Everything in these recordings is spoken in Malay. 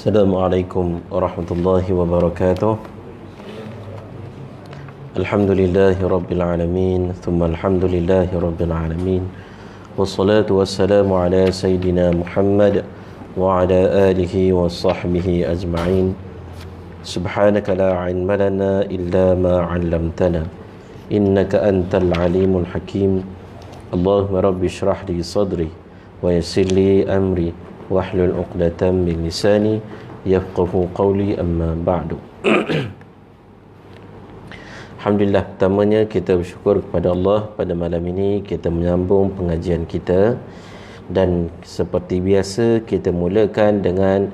Assalamualaikum warahmatullahi wabarakatuh. Alhamdulillahi rabbil alamin, thumma alhamdulillahi rabbil alamin. Wassalatu wassalamu ala sayyidina Muhammad wa ala alihi wa sahbihi ajma'in. Subhanaka la ilma lana illa ma 'allamtana innaka antal alimul hakim. Allahumma rabbi shrah li sadri wa yassir li amri wahlul 'uqdatam min lisani yafqahu qawli, amma ba'du. Alhamdulillah, pertamanya kita bersyukur kepada Allah, pada malam ini kita menyambung pengajian kita, dan seperti biasa kita mulakan dengan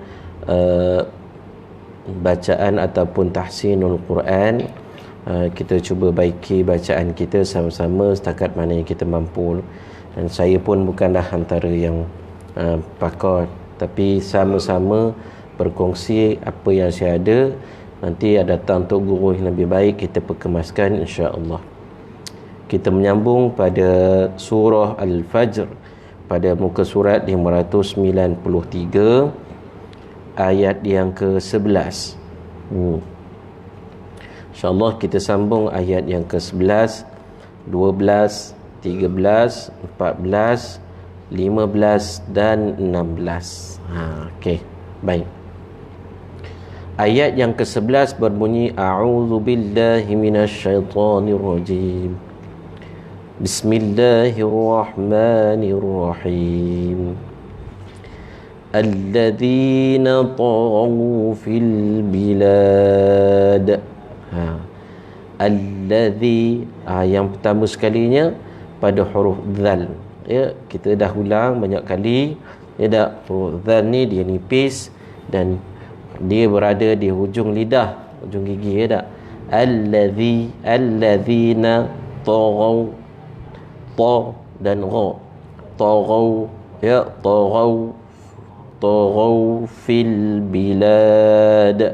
bacaan ataupun tahsinul Quran. Kita cuba baiki bacaan kita sama-sama setakat mana yang kita mampu, dan saya pun bukanlah antara yang pakar, tapi sama-sama berkongsi apa yang saya ada. Nanti ada datang untuk guru yang lebih baik, kita perkemaskan insya-Allah. Kita menyambung pada surah Al-Fajr pada muka surat 593 ayat yang ke-11. InsyaAllah kita sambung ayat yang ke-11, 12, 13, 14, 15 dan 16. Okey, baik. Ayat yang ke-11 berbunyi, A'udzu billahi minasyaitonir rajim. Bismillahirrahmanirrahim. Alladzina taghaw fil bilad. Alladzi, yang pertama sekalinya pada huruf dzal. Ya, kita dah ulang banyak kali. Ya tak, huruf dzal ni dia nipis dan dia berada di hujung lidah, hujung gigi, ya tak. Alladzina taghaw, ta dan ra, taghaw, ya, taghaw fil bilad,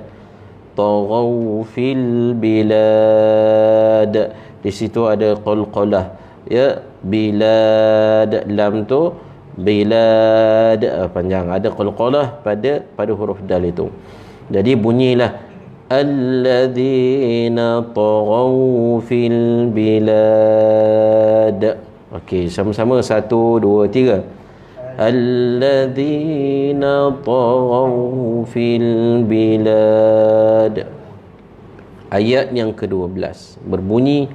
taghaw fil bilad. Di situ ada qalqalah, ya, bilad, lam tu bilad panjang, ada qalqalah pada huruf dal itu. Jadi bunyilah alladzina taghaw fil bilad. Okey, sama-sama 1 2 3. Alladzina taghaw fil bilad. Ayat yang ke-12 berbunyi,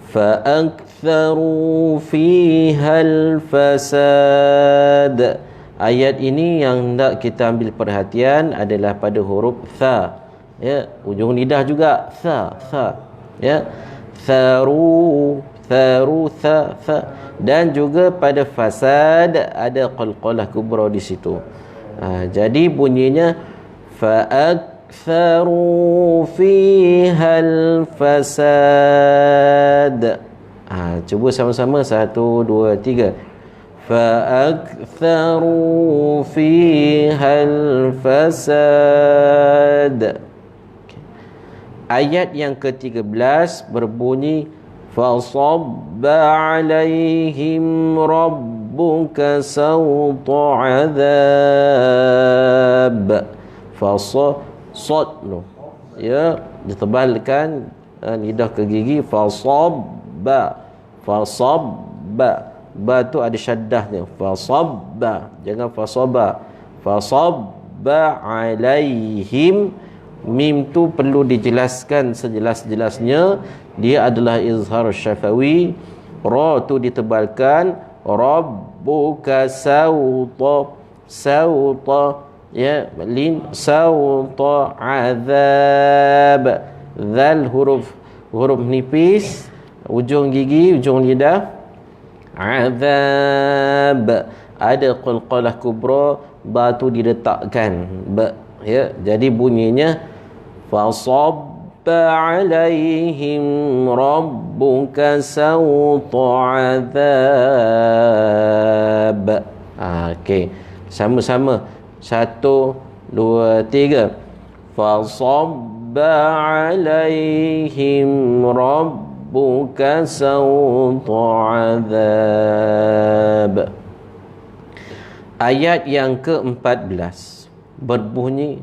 fa'aktharu fihal fasad. Ayat ini yang hendak kita ambil perhatian adalah pada huruf tha, ya, ujung lidah juga tha, ya, tharu, tha, dan juga pada fasad ada qalqalah kubra di situ. Jadi bunyinya fa'aktharu fihal fasad. Cuba sama-sama 1 2 3. Fa'aktharu fihal fasad. Ayat yang ke-13 berbunyi, fasabba alaihim rabbuka sawta azab. Sad, ya, ditebalkan lidah ke gigi. Fasabba, ba tu ada syaddahnya. Fasabba, jangan fasaba. Fasabba alaihim, mim tu perlu dijelaskan sejelas-jelasnya, dia adalah izhar syafawi. Ra tu ditebalkan. Rabbuka sawta, ya, lin, sawta azab. Zal huruf nipis, ujung gigi, ujung lidah. Azab, ada qalqalah kubra, ba tu diletakkan, ba, ya. Jadi bunyinya fasabba alaihim rabbuka sawta azab. Okey, sama-sama 1 2 3. Fasabba alaihim rabbuka sawta azab. Ayat yang ke-14 berbunyi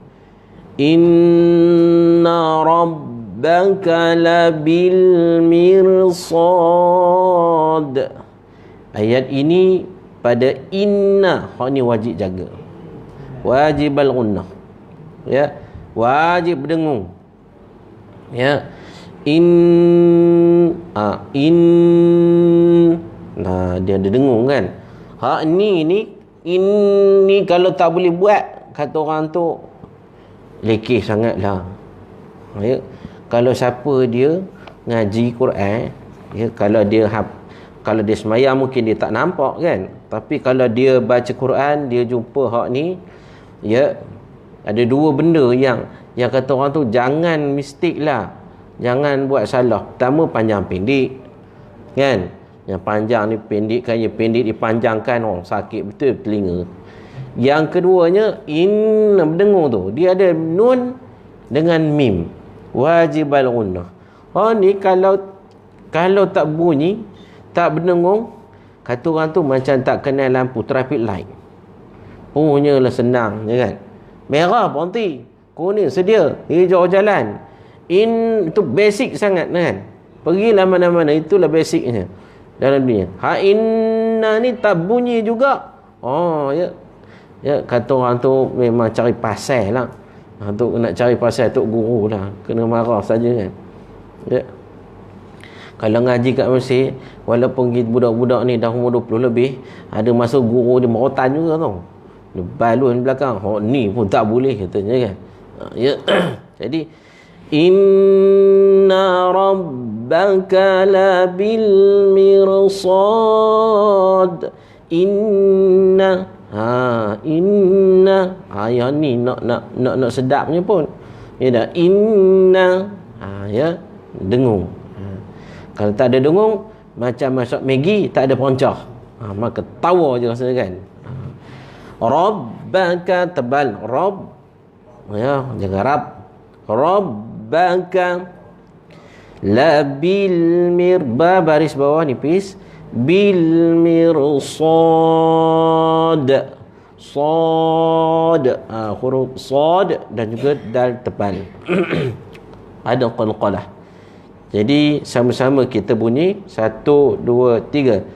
inna rabbaka labil mirsad. Ayat ini pada inna, hak ni wajib jaga, wajib al-gunnah, ya, wajib berdengung, ya. Nah, dia ada dengung kan. Hak ni ini kalau tak boleh buat, kata orang tu lekeh sangatlah, ya. Kalau siapa dia ngaji Quran, ya, kalau dia semayang mungkin dia tak nampak kan, tapi kalau dia baca Quran, dia jumpa hak ni, ya, ada dua benda yang kata orang tu jangan mistik lah, jangan buat salah. Pertama, panjang pendek kan, yang panjang ni pendek kan, yang pendek dipanjangkan, orang sakit betul telinga. Yang keduanya, berdengung tu dia ada nun dengan mim, wajib al-gunnah. Ni kalau tak bunyi, tak berdengung, kata orang tu macam tak kenal lampu traffic light. Punyalah senang, ya kan. Merah berhenti, kuning sedia, hijau jalan. Itu basic sangat kan. Pergilah mana-mana, itulah basicnya dalam dunia. Inna ni tak bunyi juga. Ya. Ya, kata orang tu memang cari pasal lah. Tu nak cari pasal tok guru lah, kena marah saja kan. Ya. Kalau ngaji kat Mesir, walaupun budak-budak ni dah umur 20 lebih, ada masa guru dia merotan juga tau. Dia balun belakang. Ni pun tak boleh katanya kan. Ya. Jadi inna rabbaka labil mirsad. Inna yang ni nak sedapnya pun. Ya dah, inna ya, dengung. Kalau tak ada dengung, macam masak Maggi tak ada peroncah, maka tawa je rasa kan. Rabbaka tebal, Rabb, ya, jangan Rab. Rabbaka labil mirba, baris bawah nipis, bil mirsad, sad, huruf sad dan juga dal tebal. Ada qalqalah. Jadi sama-sama kita bunyi 1, 2, 3.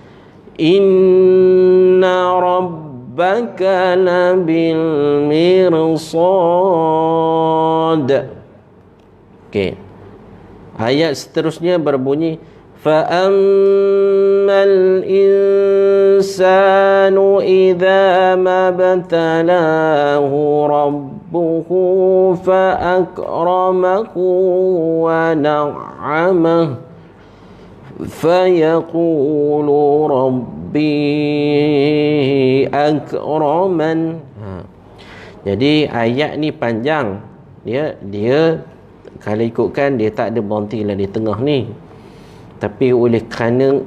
Inna rabbaka labil mirsad. Okey. Ayat seterusnya berbunyi fa'ammal insanu idza mabtalahu rabbuhu fa'akramahu wa na'amahu fayaqulu rabbi akraman. Jadi ayat ni panjang, dia kalau ikutkan dia tak ada berhenti lah di tengah ni. Tapi oleh kerana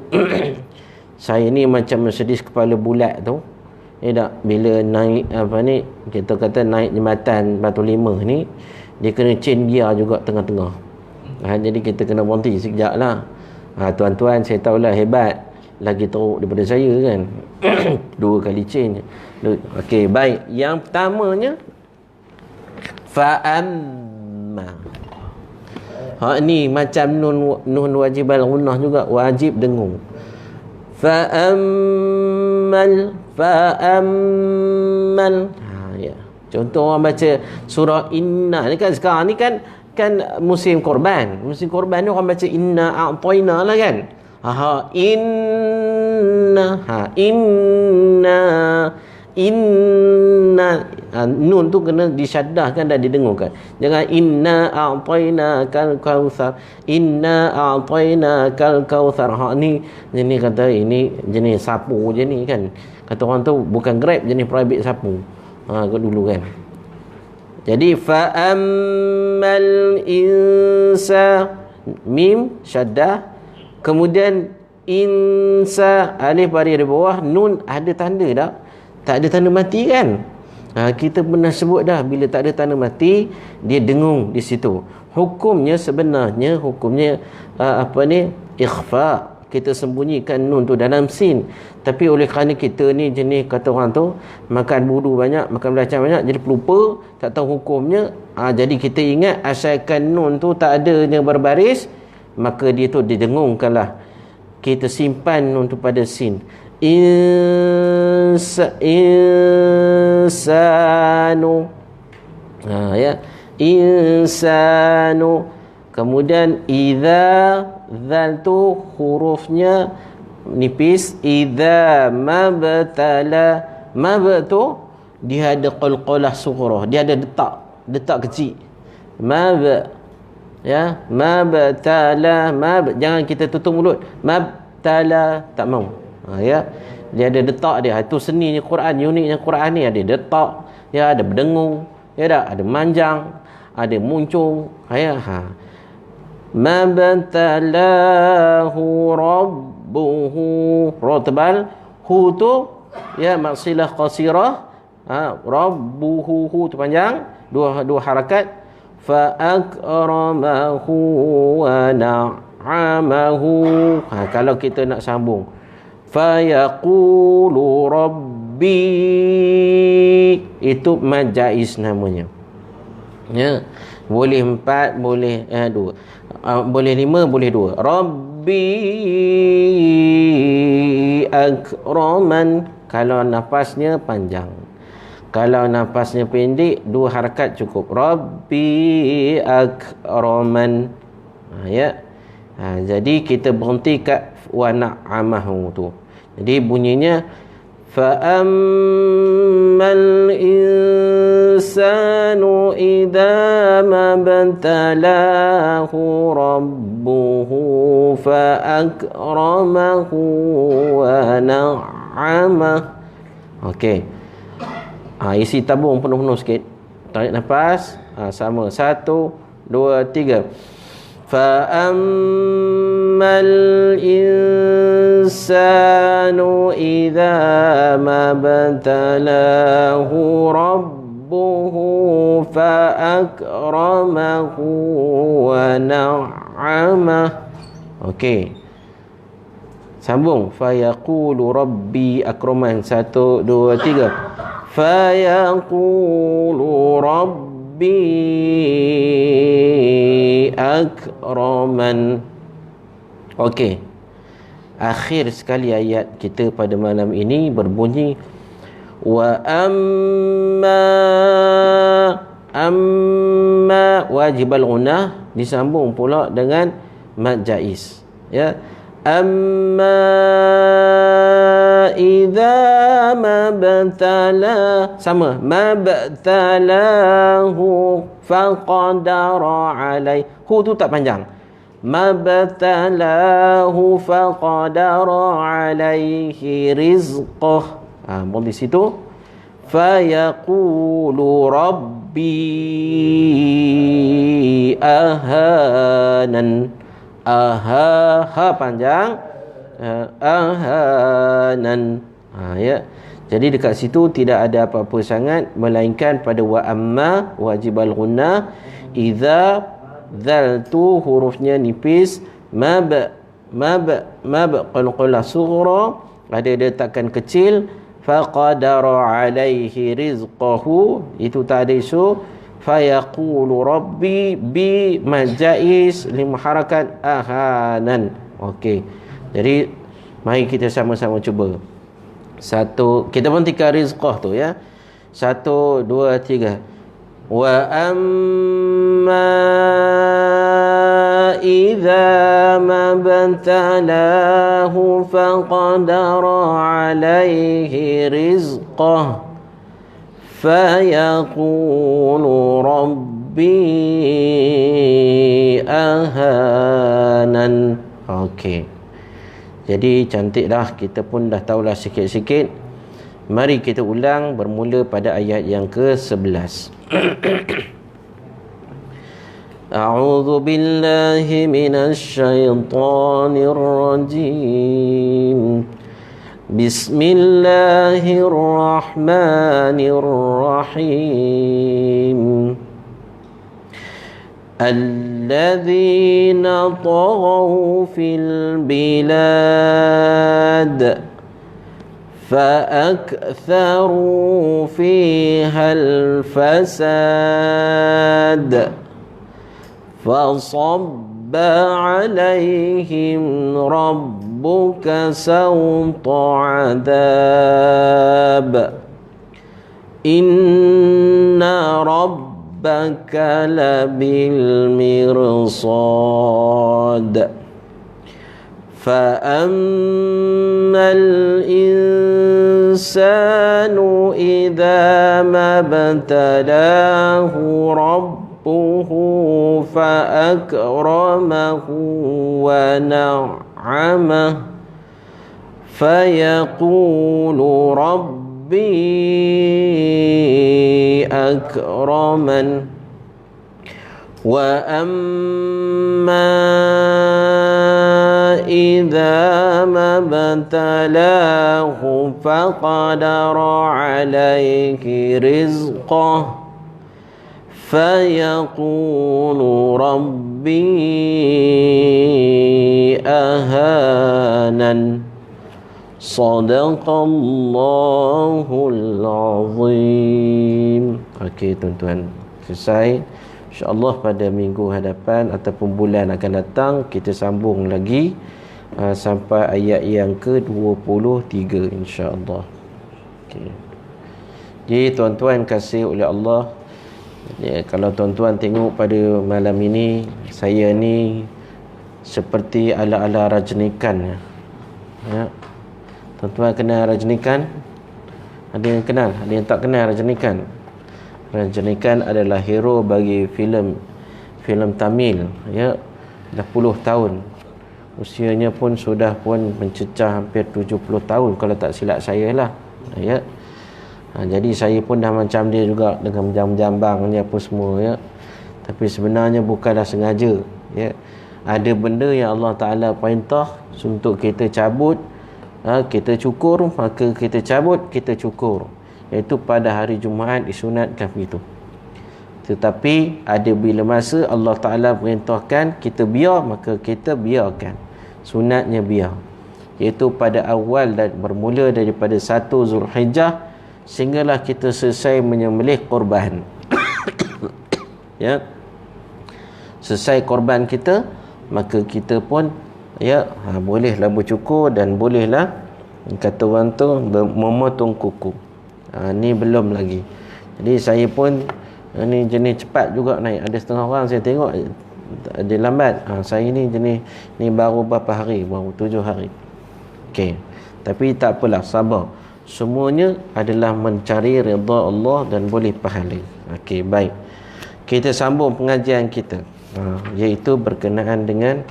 saya ni macam Mercedes kepala bulat tu, tak, bila naik kita kata naik jembatan Batu Lima ni, dia kena chain gear juga tengah-tengah. Jadi kita kena berhenti sekejap lah. Tuan-tuan saya tahulah hebat, lagi teruk daripada saya kan. 2 kali chain. Okey, baik. Yang pertamanya fa'amma. Ni macam nun wajib al-gunnah juga, wajib dengung. Fa'ammal. Ya. Contoh orang baca surah Inna ni kan, sekarang ni kan musim korban. Musim korban ni orang baca Inna a'tayna lah kan. Inna nun tu kena disyaddahkan dan didengungkan. Jangan inna a'tainakal kautsar, inna a'tainakal kautsar. Ni jenis kata ini jenis sapu je ni kan. Kata orang tu bukan Grab, jenis private sapu. Kau dulu kan. Jadi fa'ammal insa, mim syaddah, kemudian insa alif baris di bawah, nun ada tanda tak? Tak ada tanda mati kan. Kita pernah sebut dah, bila tak ada tanda mati dia dengung di situ. Hukumnya sebenarnya ikhfa, kita sembunyikan nun tu dalam sin. Tapi oleh kerana kita ni jenis kata orang tu makan buru banyak, makan belacan banyak, jadi pelupa, tak tahu hukumnya. Jadi kita ingat asalkan nun tu tak adanya berbaris, maka dia tu didengungkanlah. Kita simpan nun tu pada sin. Insanu. Ya. Insanu. Kemudian idza, zal tu hurufnya nipis. Idza mabtala, mab tu dia ada qalqalah sughra, dia ada detak kecil. Mab, ya, mabtala, mab, jangan kita tutup mulut. Mabtala, tak mau. Ya, dia ada detak dia. Itu seninya Quran, uniknya Quran ni, ada detak, ya, ada berdengung, ya tak, ada manjang, ada muncung. Ya, mabtalahu rabbuhu, ra tebal, hu tu ya maksilah qasirah, rabbuhu, hu tu panjang, dua harakat. Fa akramahu wa na'amahu. Kalau kita nak sambung, fa yaqulu rabbi, itu mad jaiz namanya. Ya, boleh 4, boleh 2. Boleh 5, boleh 2. Rabbi akraman, kalau nafasnya panjang. Kalau nafasnya pendek, 2 harakat cukup. Rabbi akraman. Ya. Jadi kita berhenti kat wa na'amahu tu. Jadi bunyinya fa ammal insanu idza mabtalahu rabbuhu fa akramahu wa na'amah. Okey. Isi tabung penuh-penuh sikit. Tarik nafas. Sama. 1, 2, 3. Fa ammal insanu idza mabtalahu rabbuhu fa akramahu wa na'amah. Okey. Sambung. Fa yaqulu rabbi akraman. 1, 2, 3. Fa yaqulu rabbi akraman. Okey. Akhir sekali ayat kita pada malam ini berbunyi wa amma wajibal gunnah disambung pula dengan mad jaiz. Ya. Amma idza mabtala, sama, mabtalahu faqadara alai, hu tu tak panjang. Mabtalahu faqadara alaihi rizqah. Boleh di situ. Fa yaqulu rabbi ahanan. Ha panjang, ahanan. Ya. Jadi dekat situ tidak ada apa-apa sangat, melainkan pada wa amma wajibal gunnah. Idza, zal tu hurufnya nipis. Mab qalqalah sughra, ada detakan kecil. Faqadara alaihi rizqahu, itu tak ada isu. Fayaqulu rabbi, bi majais 5 harakat, ahanan. Okey. Jadi mari kita sama-sama cuba. 1, kita berhentikan rizqah tu ya. 1, 2, 3. Wa amma idza mabtalahu faqadara alaihi rizqah fayaqulu rabbi ahanan. Okey. Jadi cantiklah, kita pun dah tahulah sikit-sikit. Mari kita ulang bermula pada ayat yang ke-11. A'udzu billahi minasy syaithanir rajim. Bismillahirrahmanirrahim. الذين طغوا في البلاد فأكثروا فيها الفساد فصب عليهم ربك سوط عذاب إن ربك لبالمرصاد فأما الإنسان إذا ما ابتلاه ربه فأكرمه ونعمه فيقول ربي أكرمن وأما إذا ما ابتلاه فقدر عليه رزقه فيقول ربي أهانن Sadaqallahul Azim. Okey tuan-tuan, selesai. InsyaAllah pada minggu hadapan ataupun bulan akan datang kita sambung lagi sampai ayat yang ke-23 insyaAllah. Okey. Jadi tuan-tuan kasih oleh Allah, ya, kalau tuan-tuan tengok pada malam ini, saya ni seperti ala-ala Rajinikan, ya. Tuan-tuan kenal Rajinikan? Ada yang kenal? Ada yang tak kenal Rajinikan? Rajinikan adalah hero bagi filem Tamil, ya. Dah puluh tahun. Usianya pun sudah pun mencecah hampir 70 tahun kalau tak silap saya lah, ya. Jadi saya pun dah macam dia juga dengan jam-jambangnya apa semua, ya. Tapi sebenarnya bukanlah sengaja, ya. Ada benda yang Allah Ta'ala perintah untuk kita cabut, kita cukur, maka kita cabut, kita cukur, iaitu pada hari Jumaat disunatkan begitu. Tetapi ada bila masa Allah Ta'ala perintahkan kita biar, maka kita biarkan, sunatnya biar, iaitu pada awal dan bermula daripada 1 Zulhijjah sehinggalah kita selesai menyembelih korban. Ya, selesai korban kita, maka kita pun, ya, bolehlah bercukur dan bolehlah, kata orang tu, memotong kuku. Ni belum lagi. Jadi saya pun ni jenis cepat juga naik. Ada setengah orang saya tengok dia lambat. Saya ni jenis ni baru berapa hari, baru 7 hari. Okey. Tapi tak apalah, sabar. Semuanya adalah mencari redha Allah dan boleh pahala. Okey, baik. Kita sambung pengajian kita, iaitu berkenaan dengan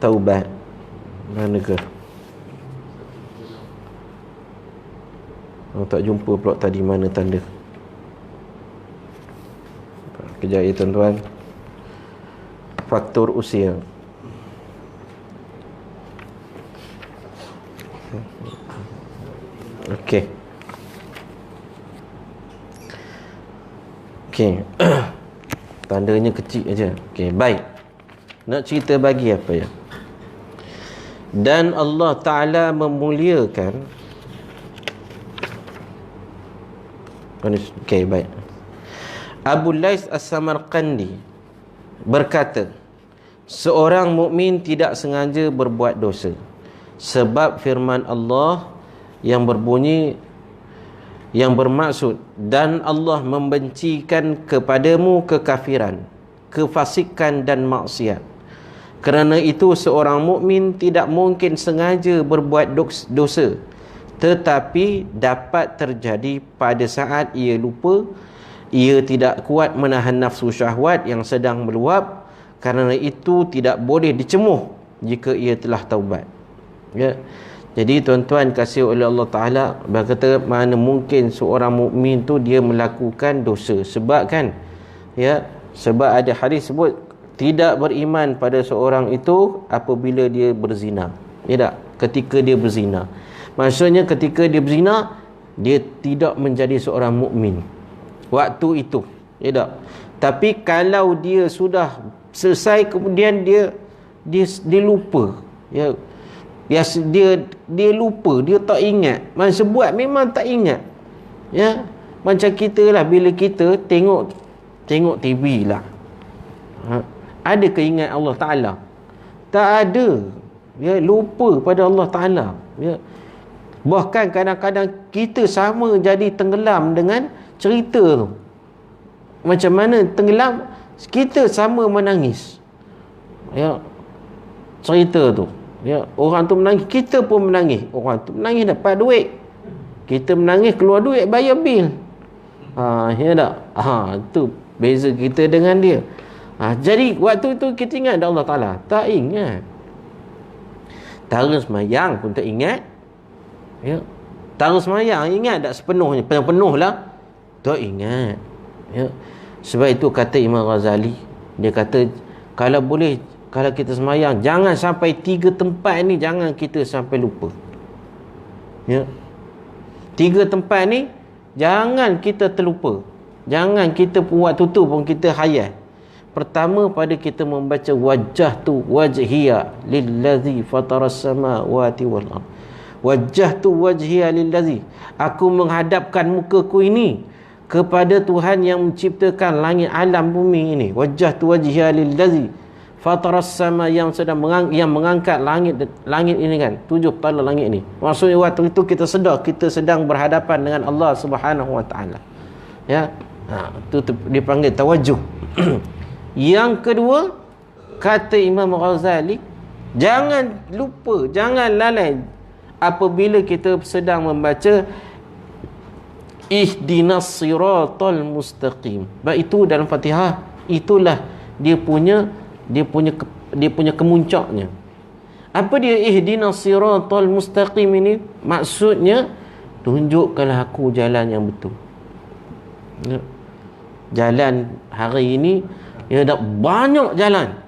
taubat. Mana ke? Tak jumpa pula tadi, mana tanda. Kejap ya tuan-tuan. Faktor usia. Okey. Okey. Tandanya kecil aja. Okey, baik. Nak cerita bagi apa ya? Dan Allah Ta'ala memuliakan. Okey, baik. Abu Lais As-Samarqandi berkata, seorang mukmin tidak sengaja berbuat dosa, sebab firman Allah yang berbunyi, yang bermaksud, dan Allah membencikan kepadamu kekafiran, kefasikan dan maksiat. Kerana itu seorang mukmin tidak mungkin sengaja berbuat dosa, tetapi dapat terjadi pada saat ia lupa, ia tidak kuat menahan nafsu syahwat yang sedang meluap. Kerana itu tidak boleh dicemuh jika ia telah taubat. Ya. Jadi tuan-tuan kasih oleh Allah Ta'ala, berkata mana mungkin seorang mukmin tu dia melakukan dosa. Sebab kan, ya, sebab ada hadis sebut tidak beriman pada seorang itu apabila dia berzina. Ya tak? Ketika dia berzina, maksudnya ketika dia berzina, dia tidak menjadi seorang mukmin. waktu itu, ya tak? Tapi kalau dia sudah selesai kemudian dia lupa, ya, dia lupa, dia tak ingat. Masa buat memang tak ingat, ya. Macam kita lah, bila kita tengok TV lah, ada keingat Allah Ta'ala? Tak ada, ya. Lupa pada Allah Ta'ala, ya. Bahkan kadang-kadang kita sama jadi tenggelam dengan cerita tu. Macam mana tenggelam, kita sama menangis, ya, cerita tu, ya. Orang tu menangis, kita pun menangis. Orang tu menangis dapat duit, kita menangis keluar duit bayar bil. Ya tak? Tu beza kita dengan dia. Jadi waktu tu kita ingat Allah Ta'ala? Tak ingat. Tara semayang pun tak ingat, ya. Tara semayang ingat tak sepenuhnya? Penuh lah tak ingat, ya. Sebab itu kata Imam Ghazali, dia kata kalau boleh, kalau kita semayang, jangan sampai 3 tempat ni jangan kita sampai lupa, ya. 3 tempat ni jangan kita terlupa. Jangan kita pun waktu tu pun kita khayal. Pertama, pada kita membaca wajah tu wajhiya lillazi fataras samawati wal ard. Wajah tu wajhiya lillazi, aku menghadapkan mukaku ini kepada Tuhan yang menciptakan langit alam bumi ini. Wajah tu wajhiya lillazi fataras sama, yang sedang yang mengangkat langit ini kan, 7 kepala langit ini. Maksudnya waktu itu kita sedar kita sedang berhadapan dengan Allah Subhanahu wa taala, ya. Itu dipanggil tawajuh. Yang kedua, kata Imam Ghazali, jangan lupa, jangan lalai apabila kita sedang membaca ihdinas siratal mustaqim. Baik, itu dalam Fatihah, itulah dia punya kemuncaknya. Apa dia ihdinas siratal mustaqim ini? Maksudnya, tunjukkanlah aku jalan yang betul, ya. Jalan hari ini, ya, dah banyak jalan,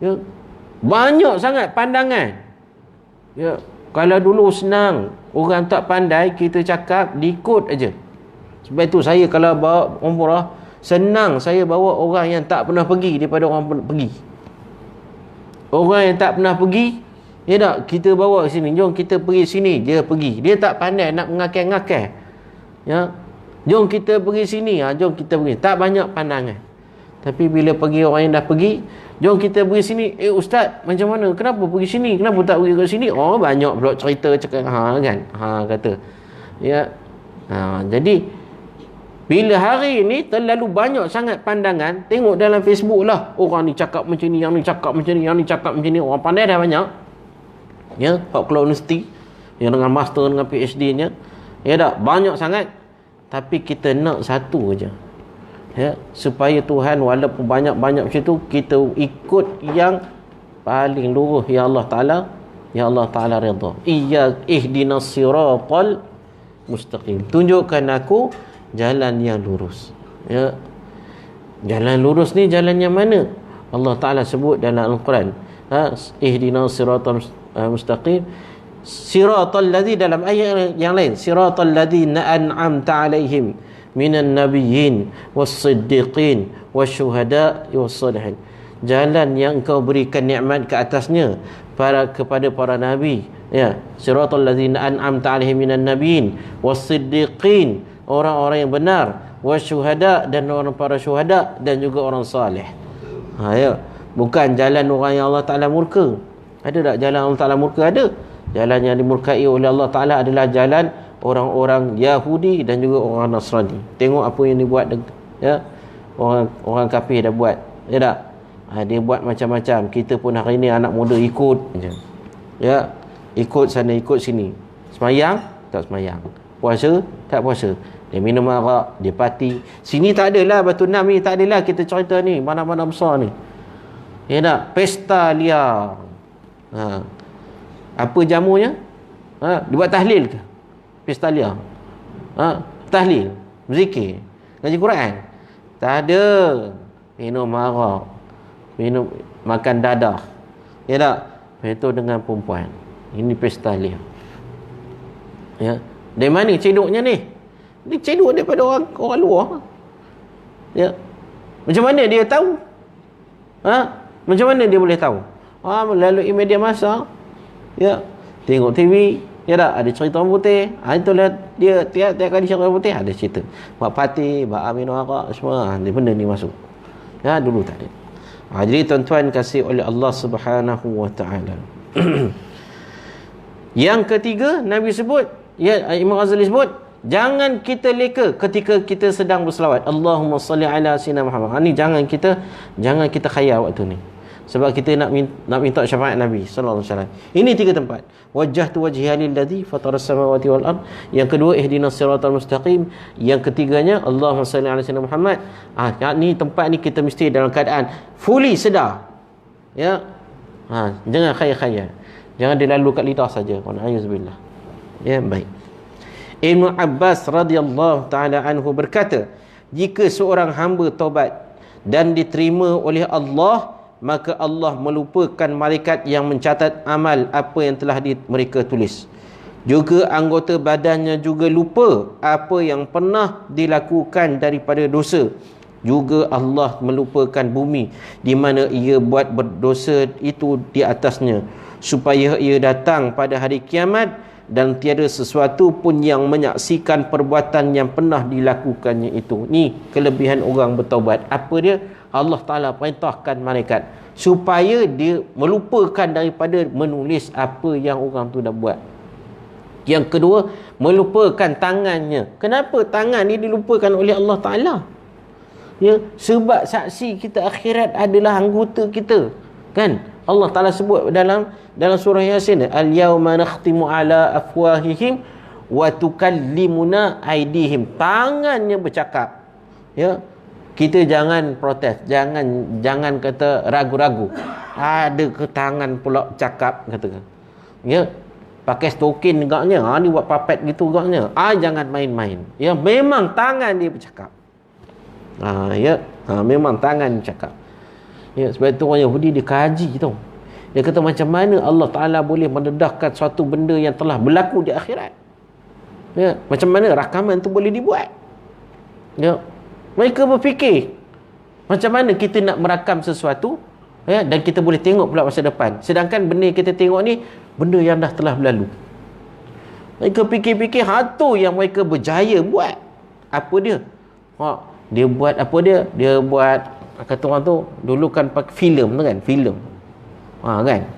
ya, banyak sangat pandangan, ya. Kalau dulu senang, orang tak pandai, kita cakap diikut aja. Sebab itu saya kalau bawa umrah, senang saya bawa orang yang tak pernah pergi daripada orang pernah pergi. Orang yang tak pernah pergi, ya tak, kita bawa ke sini, jom kita pergi sini, dia pergi. Dia tak pandai nak mengakai-ngakai, ya. Jom kita pergi sini, jom kita pergi. Tak banyak pandangan. Tapi bila pergi orang yang dah pergi, jom kita pergi sini. Ustaz, macam mana? Kenapa pergi sini? Kenapa tak pergi ke sini? Oh, banyak pula cerita cakap kan. Kata. Ya. Jadi bila hari ni terlalu banyak sangat pandangan, tengok dalam Facebook lah, orang ni cakap macam ni, yang ni cakap macam ni, yang ni cakap macam ni. Orang pandai dah banyak, ya, hak keluar universiti, yang dengan master, dengan PhD-nya, ya tak, banyak sangat. Tapi kita nak satu aja, ya, supaya Tuhan walaupun banyak-banyak macam tu, kita ikut yang paling lurus, ya Allah Ta'ala, ya Allah Ta'ala redha. Ihdinas siratal mustaqim, tunjukkan aku jalan yang lurus, ya. Jalan lurus ni jalan yang mana? Allah Ta'ala sebut dalam Al-Quran, ihdinas siratal mustaqim, siratal ladzi, dalam ayat yang lain, siratal ladzina an'amta alaihim minan nabiyyin was-siddiqin wasyuhada was-salihin. Jalan yang kau berikan nikmat ke atasnya kepada para nabi, ya. Siratal ladzina an'amta alaihim minan nabiyyin was-siddiqin, orang-orang yang benar, wasyuhada, dan orang para syuhada, dan juga orang salih. Ya, bukan jalan orang yang Allah Ta'ala murka. Ada tak jalan Allah Ta'ala murka? Ada. Jalan yang dimurkai oleh Allah Ta'ala adalah jalan orang-orang Yahudi dan juga orang Nasrani. Tengok apa yang dibuat, ya, orang kafir dah buat, ya tak? Dia buat macam-macam. Kita pun hari ni anak muda ikut je, ya, ikut sana ikut sini. Semayang tak semayang, puasa tak puasa, dia minum arak, dia parti. Sini tak adalah, Batu Enam ni tak adalah kita cerita ni, mana-mana besar ni, ya tak? Pesta liar. Apa jamunya? Dia buat tahlil ke? Pesta liar. Tahlil, berzikir, ngaji Quran. Tak ada. Minum arak, makan dadah, ya tak? Itu dengan perempuan. Ini pesta liar, ya. Dari mana cedoknya ni? Ni cedok daripada orang luar. Ya. Macam mana dia tahu? Macam mana dia boleh tahu? Melalui media masa. Ya. Tengok TV, ya tak? Ada cerita orang putih. Itulah dia tiap kali cerita orang putih ada cerita. Buat parti, buat minum arak semua. Dia benda ni masuk. Ya, dulu tak ada. Jadi tuan-tuan kasih oleh Allah Subhanahu wa taala. Yang ketiga Nabi sebut, ya, Imam Ghazali sebut, jangan kita leka ketika kita sedang berselawat. Allahumma salli ala sayyidina Muhammad. Ni jangan kita khayal waktu ni. Sebab kita nak minta syafaat Nabi sallallahu alaihi wasallam. Ini 3 tempat. Wajjahtu wajhiya lilladzi fataras samawati wal ard. Yang kedua, ihdinas siratal mustaqim. Yang ketiganya, Allahumma salli ala sayyidina Muhammad. Ni tempat ni kita mesti dalam keadaan fully sedar. Ya. Jangan khayal-khayal. Jangan dilalu kat lidah saja. Wa'iyazbillah. Ya, baik. Ibnu Abbas radhiyallahu taala anhu berkata, jika seorang hamba taubat dan diterima oleh Allah, maka Allah melupakan malaikat yang mencatat amal apa yang telah mereka tulis. Juga anggota badannya juga lupa apa yang pernah dilakukan daripada dosa. Juga Allah melupakan bumi di mana ia buat berdosa itu di atasnya, supaya ia datang pada hari kiamat dan tiada sesuatu pun yang menyaksikan perbuatan yang pernah dilakukannya itu. Ni kelebihan orang bertaubat. Apa dia? Allah Ta'ala perintahkan malaikat supaya dia melupakan daripada menulis apa yang orang tu dah buat. Yang kedua, melupakan tangannya. Kenapa tangan ni dilupakan oleh Allah Ta'ala? Ya, sebab saksi kita akhirat adalah anggota kita. Kan? Allah Ta'ala sebut dalam surah Yasin, al-yawma nakhtimu ala afwahihim wa tukallimuna aydihim. Tangannya bercakap. Ya. Kita jangan protes, jangan kata ragu-ragu. Ada ke tangan pula cakap katakan. Ya. Pakai stokin agaknya. Ni buat papet gitu agaknya. Jangan main-main. Ya, memang tangan dia bercakap. Ya. Memang tangan bercakap. Ya, sebab itu orang Yahudi dia kaji tu. Dia kata macam mana Allah Ta'ala boleh mendedahkan suatu benda yang telah berlaku di akhirat. Ya, macam mana rakaman tu boleh dibuat. Ya. Mereka berfikir macam mana kita nak merakam sesuatu, ya, dan kita boleh tengok pula masa depan. Sedangkan benda yang kita tengok ni benda yang dah telah berlalu. Mereka fikir-fikir tu yang mereka berjaya buat. Apa dia? Dia buat apa dia? Dia buat, kata orang tu dulu kan pakai filem tu kan, filem. Kan?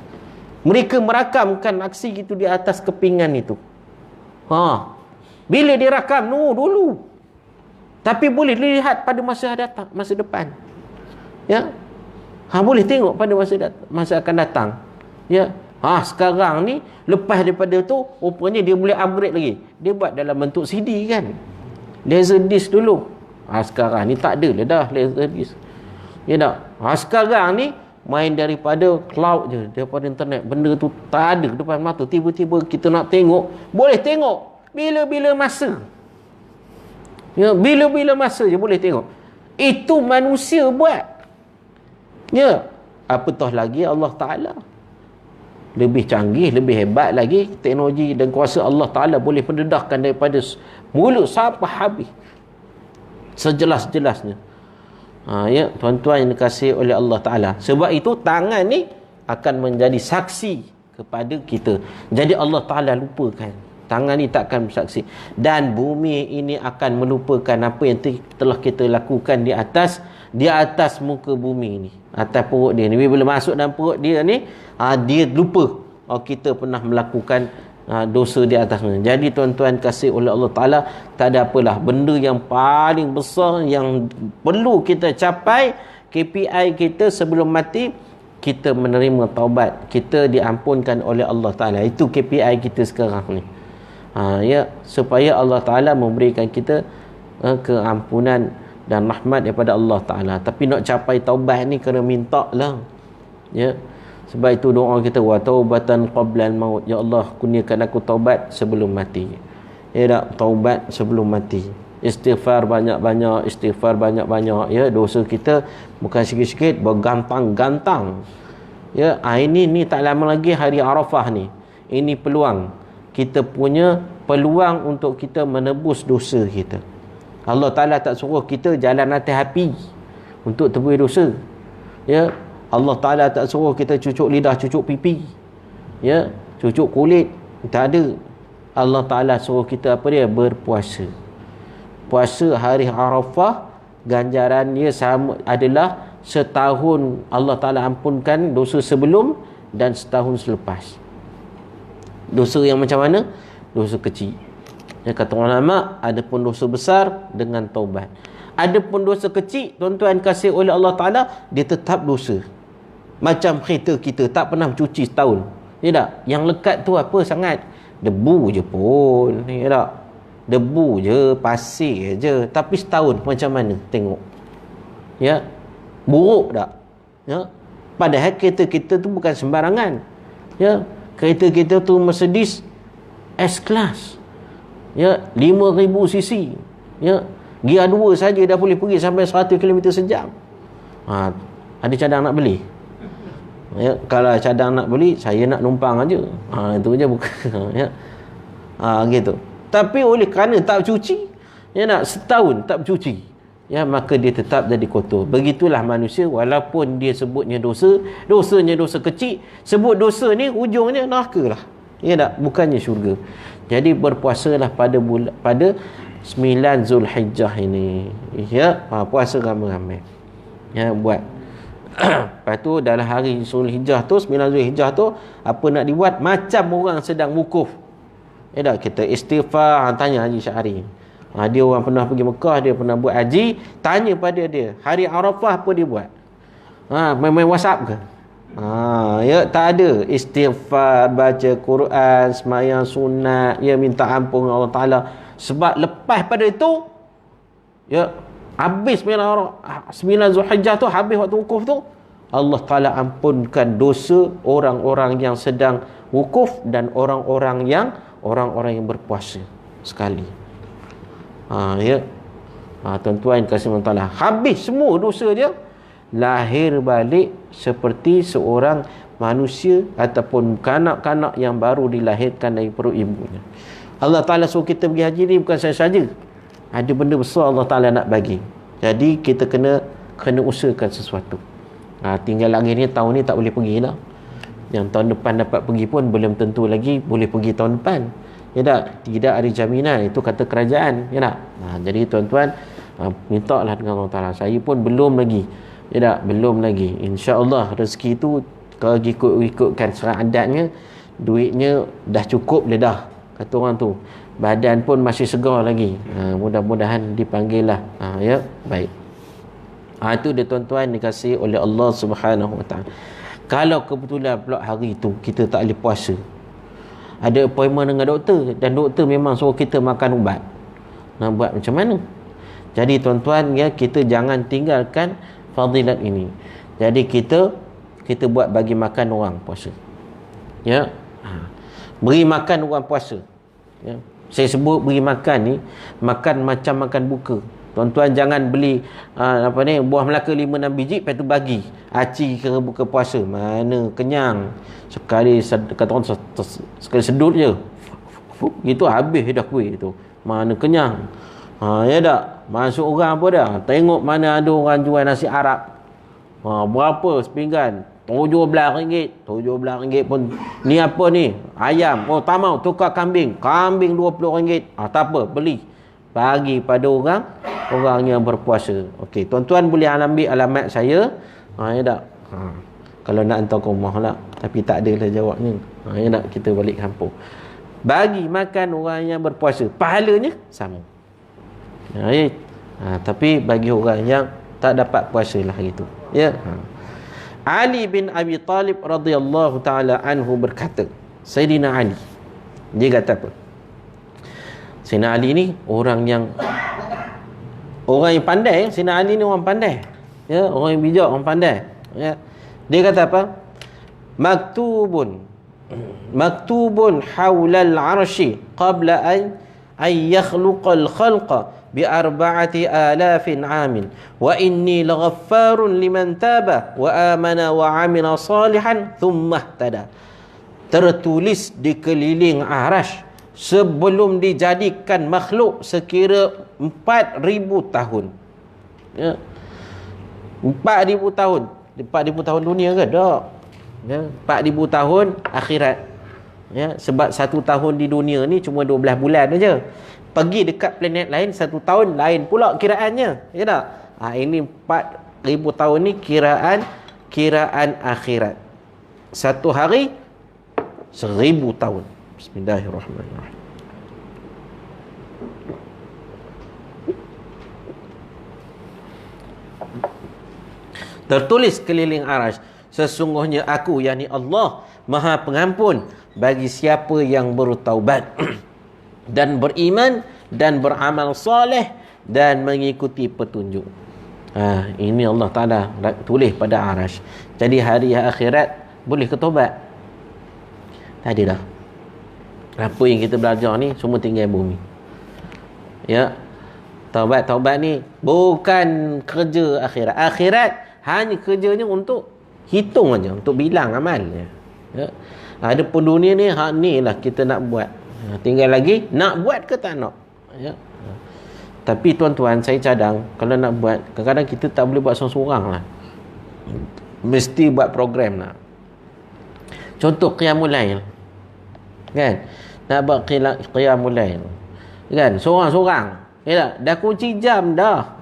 Mereka merakamkan aksi itu di atas kepingan itu. Bila dia rakam dulu. Tapi boleh lihat pada masa depan. Ya. Boleh tengok pada masa akan datang. Ya. Sekarang ni lepas daripada tu rupanya dia boleh upgrade lagi. Dia buat dalam bentuk CD kan. Laserdisc dulu. Sekarang ni tak ada dah laserdisc. Ya tak? Sekarang ni main daripada cloud je, daripada internet. Benda tu tak ada depan mata. Tiba-tiba kita nak tengok, boleh tengok bila-bila masa. Ya, bila-bila masa je boleh tengok. Itu manusia buat. Ya, apatah lagi Allah Ta'ala. Lebih canggih, lebih hebat lagi teknologi dan kuasa Allah Ta'ala boleh mendedahkan daripada mulut sampai habis. Sejelas-jelasnya. Ya, tuan-tuan yang dikasihi oleh Allah Ta'ala. Sebab itu tangan ni akan menjadi saksi kepada kita. Jadi Allah Ta'ala lupakan. Tangan ni takkan bersaksi. Dan bumi ini akan melupakan apa yang telah kita lakukan di atas muka bumi ni. Atas perut dia ni. Bila masuk dalam perut dia ni, dia lupa kita pernah melakukan dosa di atasnya. Jadi tuan-tuan kasih oleh Allah Ta'ala, tak ada apalah. Benda yang paling besar yang perlu kita capai, KPI kita sebelum mati, kita menerima taubat. Kita diampunkan oleh Allah Ta'ala. Itu KPI kita sekarang ni. Ya, supaya Allah Ta'ala memberikan kita keampunan dan rahmat daripada Allah Ta'ala. Tapi nak capai taubat ni kena minta lah. Ya. Sebab itu doa kita, wa taubatan qablal maut. Ya Allah, kurniakan aku taubat sebelum mati. Ya tak? Taubat sebelum mati. Istighfar banyak-banyak, ya. Dosa kita bukan sikit-sikit, bergantang-gantang. Ya, ini tak lama lagi hari Arafah ni. Ini peluang. Kita punya peluang untuk kita menebus dosa kita. Allah Ta'ala tak suruh kita jalan atas api untuk tebus dosa. Ya, Allah Ta'ala tak suruh kita cucuk lidah, cucuk pipi, ya, cucuk kulit. Tak ada. Allah Ta'ala suruh kita apa dia? Berpuasa. Puasa hari Arafah, ganjaran dia sama adalah setahun Allah Ta'ala ampunkan dosa sebelum dan setahun selepas. Dosa yang macam mana? Dosa kecil. Ya, kata ulama, ada pun dosa besar dengan taubat. Ada pun dosa kecil, tuan-tuan kasih oleh Allah Ta'ala, dia tetap dosa. Macam kereta kita tak pernah cuci setahun. Ya tak? Yang lekat tu apa sangat? Debu je pun. Ya tak? Debu je, pasir je. Tapi setahun macam mana? Tengok. Ya. Buruk tak? Ya. Padahal kereta kita tu bukan sembarangan. Ya. Kereta kita tu Mercedes S-Class. Ya. 5,000 cc. Ya. Gear 2 saja dah boleh pergi sampai 100 km sejam. Ada cadang nak beli? Ya, kalau cadang nak beli, saya nak numpang aja. Itu je bukan. Ya. Gitu. Tapi oleh kerana tak cuci, ya nak setahun tak cuci, ya, maka dia tetap jadi kotor. Begitulah manusia, walaupun dia sebutnya dosa, dosanya dosa kecil, sebut dosa ni ujungnya neraka lah. Ya tak? Bukannya syurga. Jadi berpuasalah pada 9 Zulhijjah ini. Ya, puasa ramai-ramai. Ya, buat. Lepas tu dalam hari Zulhijjah tu, 9 Zulhijjah tu, apa nak dibuat? Macam orang sedang wukuf. Ya tak? Kita istighfar, tanya Haji Syahri. Dia orang pernah pergi Mekah, dia pernah buat haji, tanya pada dia, hari Arafah apa dia buat? Main WhatsApp ke? Ya, tak ada. Istighfar, baca Quran, sembahyang sunat, ya, minta ampun Allah Ta'ala. Sebab lepas pada itu, ya, habis 9 Zulhijjah tu, habis waktu wukuf tu, Allah Ta'ala ampunkan dosa orang-orang yang sedang wukuf dan orang-orang yang berpuasa sekali. Ya. Tuan-tuan kasih Allah Ta'ala, habis semua dosa dia, lahir balik seperti seorang manusia ataupun kanak-kanak yang baru dilahirkan dari perut ibunya. Allah Ta'ala suruh kita pergi haji ni bukan saja-saja. Ada benda besar Allah Ta'ala nak bagi. Jadi kita kena usahakan sesuatu. Tinggal lagi ni, tahun ni tak boleh pergi lah. Yang tahun depan dapat pergi pun belum tentu lagi boleh pergi tahun depan. Ya tak? Tidak ada jaminan. Itu kata kerajaan. Ya tak? Jadi tuan-tuan, minta lah dengan Allah Ta'ala. Saya pun belum lagi. Ya tak? Belum lagi. InsyaAllah rezeki tu, kalau ikutkan secara adatnya, duitnya dah cukup dah dah. Kata orang tu. Badan pun masih segar lagi. Mudah-mudahan dipanggil lah. Ya, baik. Itu dia tuan-tuan dikasihi oleh Allah Subhanahu Wa Ta'ala. Kalau kebetulan pula hari tu kita tak boleh puasa, ada appointment dengan doktor, dan doktor memang suruh kita makan ubat, nak buat macam mana? Jadi tuan-tuan, ya, kita jangan tinggalkan fadilat ini. Jadi kita buat bagi makan orang puasa. Ya. Beri makan orang puasa. Ya. Saya sebut beri makan ni, makan macam makan buka. Tuan-tuan jangan beli buah Melaka 5-6 biji, lepas tu bagi aci ke buka puasa. Mana kenyang. Sekali kata orang sekali sedut je, gitu habis dah kuih tu. Mana kenyang. Ya tak? Masuk orang apa dah? Tengok mana ada orang jual nasi Arab. Berapa sepinggan? RM17. RM17 pun. Ni apa ni? Ayam. Oh, tak mau, tukar kambing. Kambing RM20. Tak apa, beli. Bagi pada orang yang berpuasa. Okey, tuan-tuan boleh ambil alamat saya. Ya tak? Kalau nak hantar ke rumah lah. Tapi tak adalah jawabnya. Ya tak? Kita balik kampung. Bagi makan orang yang berpuasa. Pahalanya sama. Ya. Tapi bagi orang yang tak dapat puasa lah gitu. Ya. Ali bin Abi Talib radhiyallahu ta'ala anhu berkata, Sayyidina Ali, dia kata apa? Sayyidina Ali ni orang yang pandai. Sayyidina Ali ni orang pandai. Ya, orang yang bijak, orang pandai. Ya. Dia kata apa? Maktubun hawlal arshi qabla an yakhluqal khalqa bi 4,000 amin wa inni laghaffarun liman taba wa amana wa amila salihan thumma ihtada. Tertulis di keliling arash sebelum dijadikan makhluk sekira 4,000 tahun. Ya. 4,000 tahun. 4,000 tahun dunia ke? Tak. Ya. 4,000 tahun akhirat. Ya. Sebab 1 tahun di dunia ni cuma 12 bulan aja. Pergi dekat planet lain 1 tahun lain pula kiraannya. Ya tak? Ini 4,000 tahun ni kiraan akhirat. 1 hari 1,000 tahun. Bismillahirrahmanirrahim. Tertulis keliling arasy, sesungguhnya aku, yakni Allah, Maha Pengampun bagi siapa yang bertaubat dan beriman dan beramal soleh dan mengikuti petunjuk. Ini Allah Ta'ala tulis pada arasy. Jadi hari akhirat boleh ketaubat? Tak ada dah. Apa yang kita belajar ni semua tinggal bumi. Ya. Taubat ni bukan kerja akhirat. Akhirat hanya kerjanya untuk hitung aja, untuk bilang amalnya. Ya. Ada pun dunia ni, ni lah kita nak buat. Tinggal lagi nak buat ke tak nak. Ya. Tapi tuan-tuan, saya cadang kalau nak buat, kadang-kadang kita tak boleh buat seorang-seorang lah. Mesti buat program lah. Contoh qiyamul lail. Kan? Nak buat qiyamul lail. Kan? Seorang-seorang. Ya tak? Dah kunci jam dah.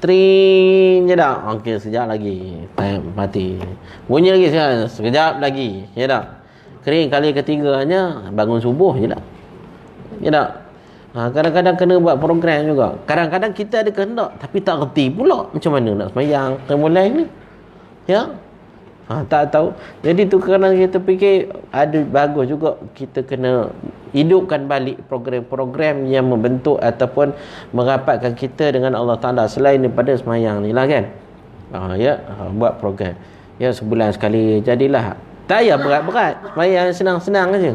Tring je dah. Okey, sekejap lagi. Mati. Bunyi lagi sekejap lagi. Ya tak? Kering kali ketiganya bangun subuh je dah. Ya tak? Kadang-kadang kena buat program juga. Kadang-kadang kita ada kehendak tapi tak reti pula macam mana nak sembahyang mulai ni. Ya. Tak tahu. Jadi tu kerana kita fikir ada bagus juga kita kena hidupkan balik program-program yang membentuk ataupun merapatkan kita dengan Allah Ta'ala selain daripada sembahyang ni lah kan. Buat program. Ya, sebulan sekali jadilah. Tak payah berat-berat. Sembahyang senang-senang aja.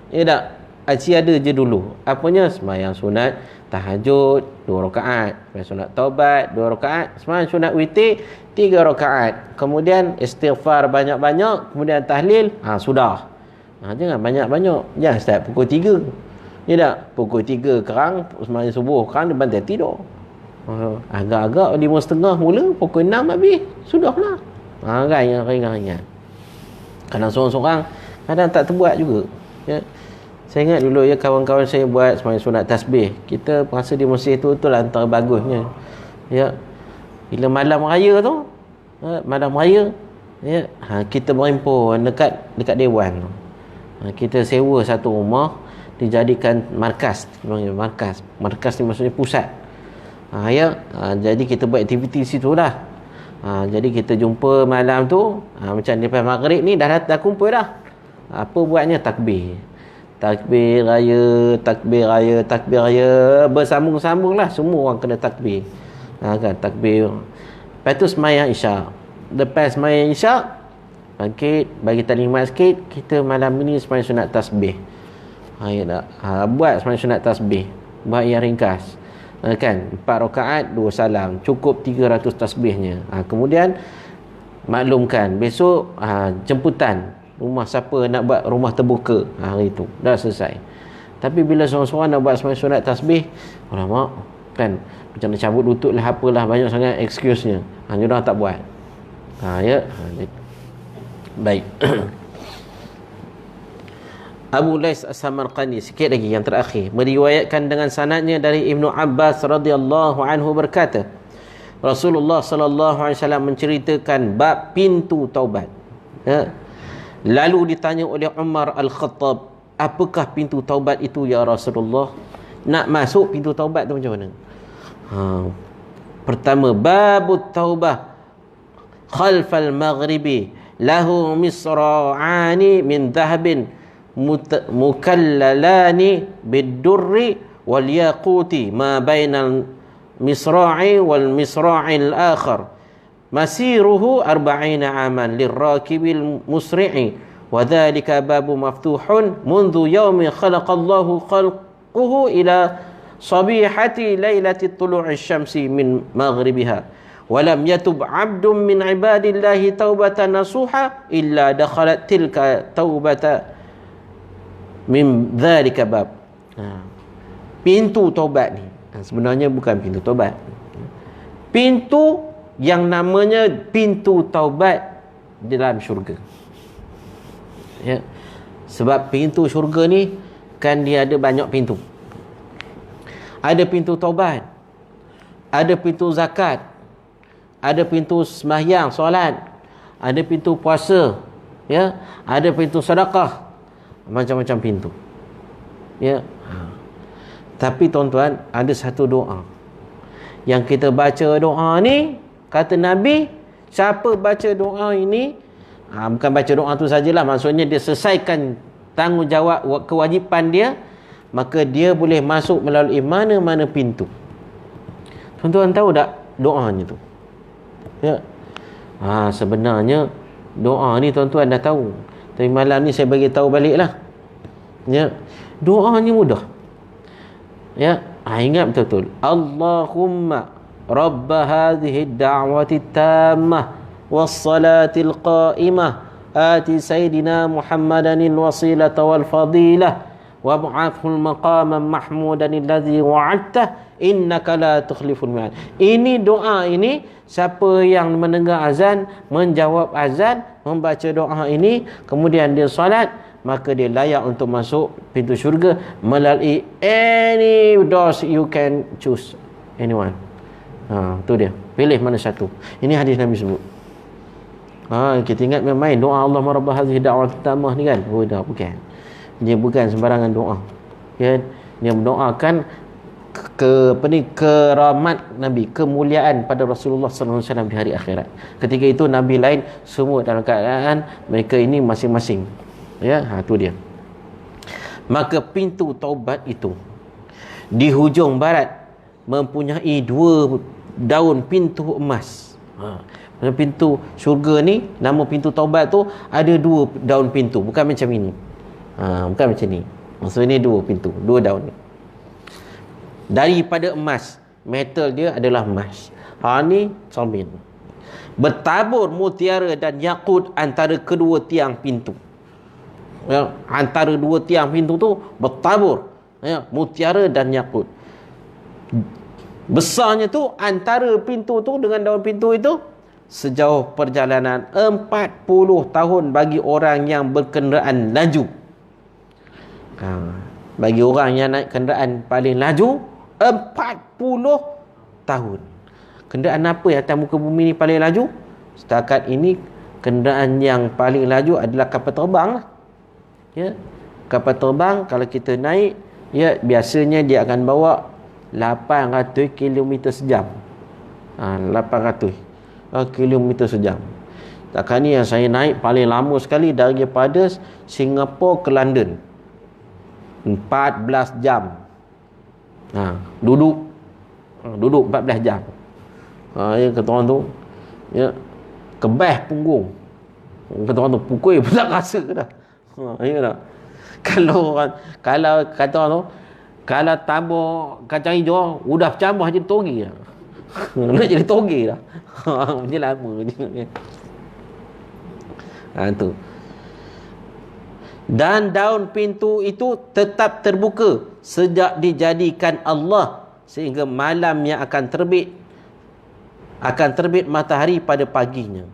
Ya tak? Ada je dulu. Apanya? Sembahyang sunat tahajud 2 rakaat, sembahyang sunat taubat 2 rakaat, sembahyang sunat witir 3 rakaat. Kemudian istighfar banyak-banyak, kemudian tahlil, sudah. Jangan banyak-banyak. Jangan start pukul 3. Ya tak? Pukul 3 kerang sembahyang subuh, kerang dia bantai tidur. Agak-agak 5.30 mula, pukul 6 habis. Sudahlah. Ringan-ringan. Kadang seorang-seorang, kadang tak terbuat juga. Ya. Saya ingat dulu ya kawan-kawan saya buat sembahyang sunat tasbih. Kita rasa di masjid tu itulah antara bagusnya. Ya. Bila malam raya tu, malam raya, ya, kita berhimpun dekat dewan. Kita sewa satu rumah dijadikan markas. Markas ni maksudnya pusat. Jadi kita buat aktiviti situ lah. Jadi kita jumpa malam tu, macam lepas maghrib ni dah kumpul dah. Apa buatnya? Takbir raya, bersambung-sambung lah. Semua orang kena takbir. Kan, takbir. Lepas tu sembahyang isyak. Lepas sembahyang isyak, bangkit, bagi taklimat sikit, kita malam ni sembahyang sunat tasbih. Buat sembahyang sunat tasbih. Buat yang ringkas. Kan, 4 rakaat, 2 salam. Cukup 300 tasbihnya. Kemudian, maklumkan, besok jemputan. Rumah siapa nak buat rumah terbuka hari tu dah selesai. Tapi bila seorang-seorang nak buat sembahyang sunat tasbih, alamak kan, macam nak cabut lutut lah, apalah, banyak sangat excuse-nya. Dia dah tak buat. Baik. Abu Lais As-Samarqandi, sikit lagi yang terakhir, meriwayatkan dengan sanadnya dari Ibnu Abbas radhiyallahu anhu berkata, Rasulullah sallallahu alaihi wasallam menceritakan bab pintu taubat. Lalu ditanya oleh Umar Al-Khattab, apakah pintu taubat itu ya Rasulullah? Nak masuk pintu taubat tu macam mana? Pertama, babut taubah khalfal maghribi lahu misra'ani min dhahabin mukallalani bid-durri wal yaquti ma bainal misra'i wal misra'il akhar masiruhu 40 aman lirrakibil musri'i wa dhalika babu maftuhun mundu yaumi khalaqallahu khalquhu ila sabihati lailati tulu'i syamsi min maghribiha wa lam yatub 'abdun min ibadillahi taubatan nasuha illa dakhalat tilka taubata min dhalika bab Pintu taubat ni sebenarnya bukan pintu taubat. Pintu yang namanya pintu taubat dalam syurga. Ya. Sebab pintu syurga ni kan dia ada banyak pintu. Ada pintu taubat, ada pintu zakat, ada pintu sembahyang, solat, ada pintu puasa, ya, ada pintu sedekah, macam-macam pintu. Ya. Tapi tuan-tuan, ada satu doa yang kita baca doa ni, kata Nabi, siapa baca doa ini, bukan baca doa tu sajalah, maksudnya dia selesaikan tanggungjawab kewajipan dia, maka dia boleh masuk melalui mana-mana pintu. Tuan-tuan tahu tak doanya tu? Ya. Sebenarnya doa ni tuan-tuan dah tahu, tapi malam ni saya bagi tahu baliklah. Ya. Doanya mudah. Ya, ingat betul-betul. Allahumma rabb hadhihi ad-da'wati tammah was-salatil qa'imah ati sayyidina Muhammadan al-wasilata wal fadilah wab'athhu al-maqama mahmudan alladhi wa'adtah innaka la tukhliful mi'ad. Ini doa ini, siapa yang mendengar azan, menjawab azan, membaca doa ini, kemudian dia solat, maka dia layak untuk masuk pintu syurga melalui any doors you can choose, anyone. Tu dia, pilih mana satu. Ini hadis Nabi sebut. Kita ingat main doa Allahumma rabb hadhihi da'wat tammah ni kan? Dah bukan. Dia bukan sembarangan doa. Kan? Dia mendoakan keramat Nabi, kemuliaan pada Rasulullah sallallahu alaihi wasallam di hari akhirat. Ketika itu Nabi lain semua dalam keadaan mereka ini masing-masing. Ya, tu dia. Maka pintu taubat itu di hujung barat mempunyai 2 daun pintu emas. Pintu syurga ni, nama pintu taubat tu ada 2 daun pintu, bukan macam ini. Bukan macam ni. Maksudnya 2 pintu, 2 daun ni. Daripada emas, metal dia adalah emas. Ni cermin. Bertabur mutiara dan yakut antara kedua tiang pintu. Ya, antara 2 tiang pintu tu bertabur, ya, mutiara dan yakut. Besarnya tu antara pintu tu dengan daun pintu itu sejauh perjalanan 40 tahun bagi orang yang berkenderaan laju. Bagi orang yang naik kenderaan paling laju 40 tahun. Kenderaan apa yang atas muka bumi ni paling laju? Setakat ini kenderaan yang paling laju adalah kapal terbang lah. Ya, kapal terbang kalau kita naik, ya, biasanya dia akan bawa 800 km sejam. 800 km sejam. Takkan ni yang saya naik paling lama sekali daripada Singapura ke London, 14 jam. Duduk 14 jam. Ya, kata orang tu, ya, kebas punggung. Kata orang tu, pukul pun tak rasa dah. Ya tak? Kalau kata orang tu, kalau tabur kacang hijau udah bercambah jadi toge dah. Nak jadi toge dah. Macam lama je. Tu. Dan daun pintu itu tetap terbuka sejak dijadikan Allah sehingga malam yang akan terbit matahari pada paginya.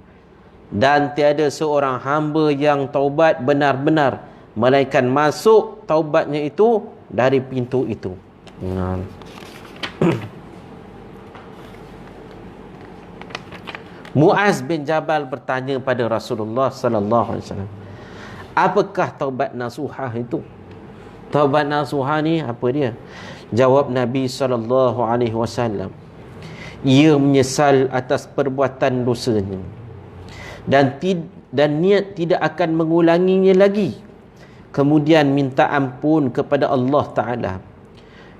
Dan tiada seorang hamba yang taubat benar-benar melainkan masuk taubatnya itu dari pintu itu. Muaz bin Jabal bertanya pada Rasulullah sallallahu alaihi wasallam, apakah taubat nasuhah itu? Taubat nasuhah ni apa dia? Jawab Nabi sallallahu alaihi wasallam, ia menyesal atas perbuatan dosanya dan niat tidak akan mengulanginya lagi. Kemudian minta ampun kepada Allah Ta'ala.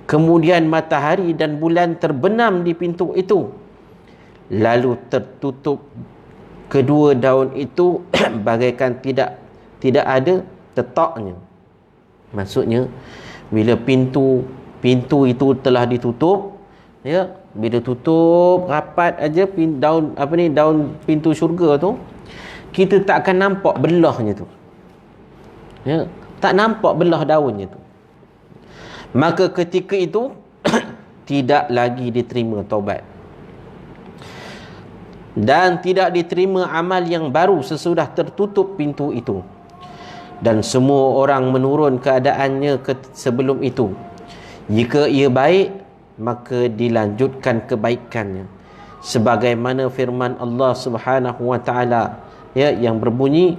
Kemudian matahari dan bulan terbenam di pintu itu, lalu tertutup kedua daun itu bagaikan tidak ada tetaknya. Maksudnya bila pintu itu telah ditutup, ya, bila tutup rapat aja daun pintu syurga tu, kita tak akan nampak belahnya tu. Ya, tak nampak belah daunnya tu. maka ketika itu tidak lagi diterima taubat dan tidak diterima amal yang baru sesudah tertutup pintu itu, dan semua orang menurun keadaannya sebelum itu. Jika ia baik, maka dilanjutkan kebaikannya, sebagaimana firman Allah Subhanahu wa taala yang berbunyi,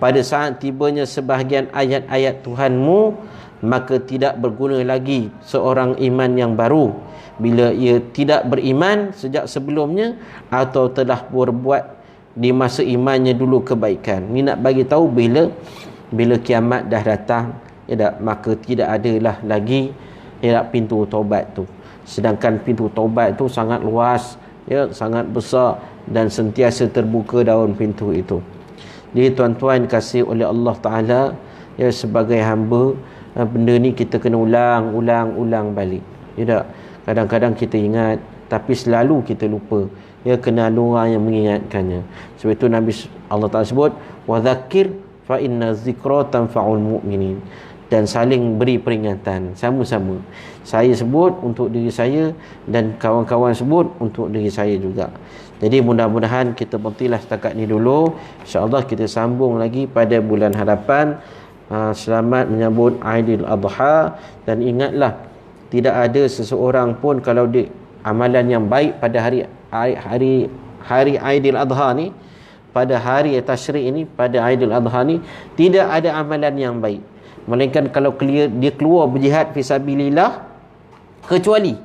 pada saat tibanya sebahagian ayat-ayat Tuhanmu, maka tidak berguna lagi seorang iman yang baru bila ia tidak beriman sejak sebelumnya atau telah berbuat di masa imannya dulu kebaikan. Ni nak bagi tahu bila kiamat dah datang, maka tidak adalah lagi pintu taubat tu. Sedangkan pintu taubat tu sangat luas, sangat besar dan sentiasa terbuka daun pintu itu. Jadi tuan-tuan kasih oleh Allah Ta'ala, sebagai hamba, benda ni kita kena ulang balik. Kadang-kadang kita ingat, tapi selalu kita lupa. Kena ada orang yang mengingatkannya. Sebab itu Nabi Allah Ta'ala sebut, wa dzakir fa inna dzikra tanfa'ul mu'minin. Dan saling beri peringatan sama-sama. Saya sebut untuk diri saya dan kawan-kawan sebut untuk diri saya juga. Jadi mudah-mudahan kita berhentilah setakat ni dulu. InsyaAllah kita sambung lagi pada bulan hadapan. Selamat menyambut Aidil Adha. Dan ingatlah, tidak ada seseorang pun kalau dia amalan yang baik pada hari Aidil Adha ni, pada hari tasyrik ini, pada Aidil Adha ni, tidak ada amalan yang baik, melainkan kalau dia keluar berjihad fisabilillah, kecuali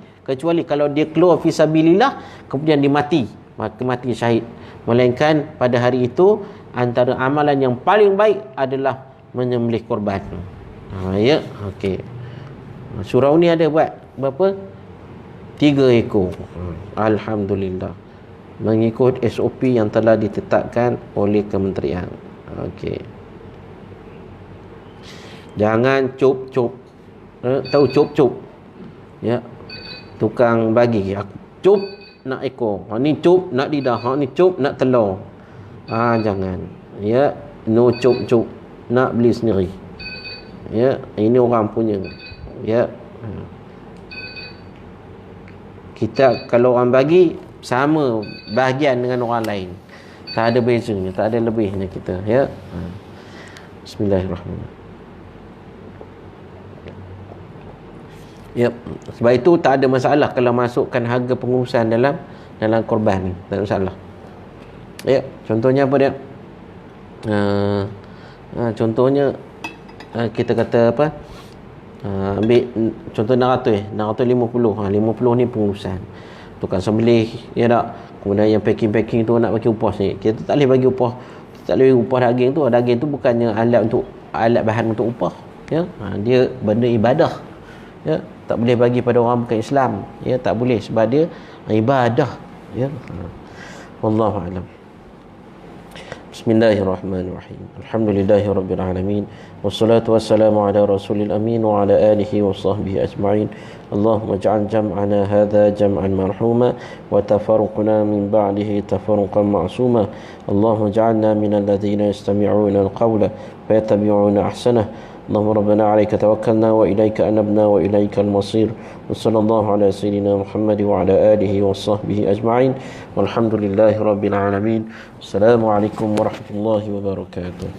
kalau dia keluar fisabilillah kemudian dia mati syahid, melainkan pada hari itu antara amalan yang paling baik adalah menyembelih korban. Okey. Surau ni ada buat berapa? 3 ekor. Alhamdulillah. Mengikut SOP yang telah ditetapkan oleh kementerian. Okey. Jangan cop-cop. Tahu cop-cop? Tukang bagi. Cop nak ekor. Ni cop nak lidah. Ni cop nak telur. Jangan. No cop-cop. Nak beli sendiri. Ini orang punya. Kita kalau orang bagi sama bahagian dengan orang lain, tak ada bezanya, tak ada lebihnya kita. Bismillahirrahmanirrahim. Sebab itu tak ada masalah kalau masukkan harga pengurusan dalam korban ni, tak ada masalah. Contohnya apa dia? Contohnya kita kata apa? Ambil contoh 650 50 ni pengurusan tukang sembelih, kemudian yang packing tu nak bagi upah sikit, kita tak boleh bagi upah, tak boleh upah daging tu bukannya alat bahan untuk upah, dia benda ibadah, tak boleh bagi pada orang bukan Islam, tak boleh sebab dia ibadah, wallahu a'lam. Bismillahirrahmanirrahim. Alhamdulillahirabbil alamin. Wassalatu wassalamu ala rasulil amin wa ala alihi wa sahbihi ajma'in. Allahumma ij'al jam'ana hadha jam'an marhuma wa tafarruqna min ba'dihi tafarruqan ma'suma. Allahumma ij'alna minal ladzina yastami'una al-qawla fayattabi'una ahsanah. اللهم ربنا عليك توكلنا وإليك أنبنا وإليك المصير وصلى الله على سيدنا محمد وعلى آله وصحبه أجمعين والحمد لله رب العالمين. السلام عليكم ورحمة الله وبركاته.